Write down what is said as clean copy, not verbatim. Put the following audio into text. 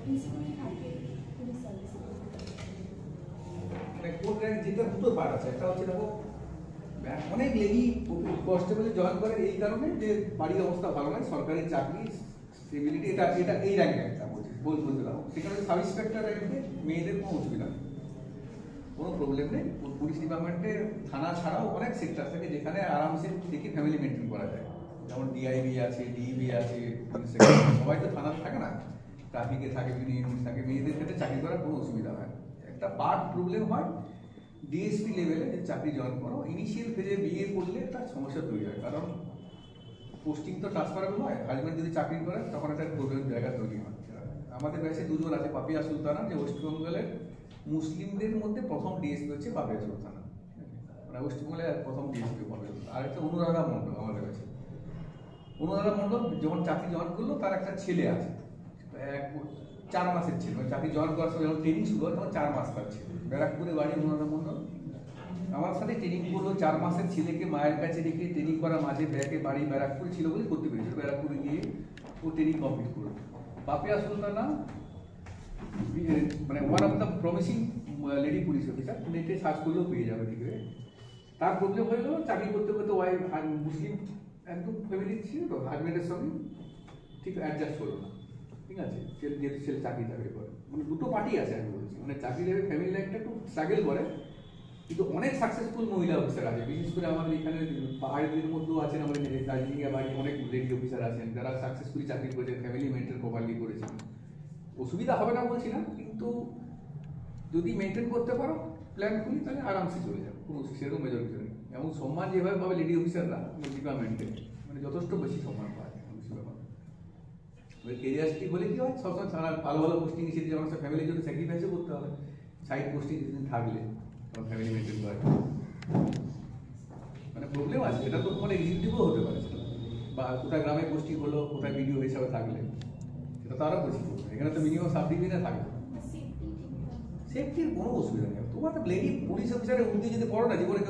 কোন র্যাঙ্ক যেটা দুটো পার্ট আছে, একটা হচ্ছে দেখো অনেক লেডি কনস্টেবলে জয়েন করে এই কারণে যে বাড়ির অবস্থা ভালো নয়, সরকারি চাকরি স্টেবিলিটি, এটা এটা এই র্যাঙ্কে একটা বলতে দাও। সেখানে সাব ইন্সপেক্টর র্যাঙ্কে মেয়েদের কোনো অসুবিধা নেই, কোনো প্রবলেম নেই। পুলিশ ডিপার্টমেন্টে থানা ছাড়াও অনেক সেক্টর থাকে যেখানে আরামসে থেকে ফ্যামিলি মেনটেন করা যায়, যেমন ডিআইবি আছে, ডিইবি আছে, সবাই তো থানাতে থাকে না, ট্রাফিকে থাকে, ইউনিট থাকে। মেয়েদের ক্ষেত্রে চাকরি করার কোনো অসুবিধা হয় না। একটা পার্ট প্রবলেম হয় ডিএসপি লেভেলে যে চাকরি জয়েন করো, ইনিশিয়াল ফেজে বিয়ে করলে একটা সমস্যা তৈরি হয়, কারণ পোস্টিং তো ট্রান্সফারেবল হয়। হাজব্যান্ড যদি চাকরি করে তখন একটা প্রবলেম জায়গা তৈরি হয়। আমাদের ব্যাচে দুজন আছে, পাপিয়া সুলতানা, যে ওয়েস্টবেঙ্গলের মুসলিমদের মধ্যে প্রথম ডিএসপি হচ্ছে পাপিয়া সুলতানা, মানে ওয়েস্টবেঙ্গলের প্রথম ডিএসপি পাপিয়া সুলতানা। আর একটা অনুরাধা মণ্ডল আমাদের কাছে। অনুরাধা মণ্ডল যখন চাকরি জয়েন করলো তার একটা ছেলে আছে, 4 মাসের ছিল, চাকরি জয়েন করার সময় যখন ট্রেনিং শুরু হয় তখন 4 মাস তার ছিল। ব্যারাকপুরে বাড়ি অনুরাধা মণ্ডল, আমার সাথে ট্রেনিং করলো। 4 মাসের ছেলেকে মায়ের কাছে রেখে ট্রেনিং করা, মাঝে ব্যাকে বাড়ি ব্যারাকপুর ছিল বলে করতে পেরেছিল, ব্যারাকপুরে গিয়ে ও ট্রেনিং কমপ্লিট করলো। পাপিয়া সুলতানা মানে one of the promising lady police officer, নেটে সার্চ করলেও পেয়ে যাবে দেখবে। তার প্রবলেম হয়ে গেল চাকরি করতে করতে, ওয়াইফ মুসলিম একদম ফ্যামিলি ছিল তো, হাজব্যান্ডের সঙ্গে ঠিক অ্যাডজাস্ট করলো না, ঠিক আছে। যেহেতু ছেলে চাকরি করে, মানে দুটো পার্টি আছে আমি বলছি, মানে চাকরি দেবে ফ্যামিলি লাইফটা একটু স্ট্রাগল করে, কিন্তু অনেক সাকসেসফুল মহিলা অফিসার আছে। বিশেষ করে আমাদের এখানে পাহাড়িদের মধ্যেও আছেন, আমাদের দার্জিলিংয়ে বাড়ি অনেক লেডি অফিসার আছেন যারা সাকসেসফুলি চাকরি করেছেন, ফ্যামিলি মেনটেন প্রপারলি করেছেন। অসুবিধা হবে না বলছি না, কিন্তু যদি মেনটেন করতে পারো প্ল্যান করি তাহলে আরামসে চলে যাবে, কোনো সেরকম মেজর কিছু নেই। এমন সম্মান যেভাবে পাবে লেডি অফিসাররা ডিপার্টমেন্টে, মানে যথেষ্ট বেশি সম্মান পায়। কেরিয়ার ঠিক হলে কি হয়, সবসময় ভালো ভালো পোস্টিং এসে যেমন ফ্যামিলির জন্য স্যাক্রিফাইসও করতে হবে, সাইড পোস্টিং থাকলে ফ্যামিলি মেনটেন করে। মানে প্রবলেম আছে, এটা তো তোমার এক্সিকিউটিভও হতে পারে, বা কোথায় গ্রামে পোস্টিং হলো, কোথায় ভিডিও হিসাবে থাকলে, সেটা তো আরও বেশি করবে। এখানে তো মিনিমাম সাব ডিভিশনে থাকবে, সেফটির কোনো অসুবিধা নেই। তোমার লেডি পুলিশ অফিসারের উর্দি যদি পড়ো না জীবনে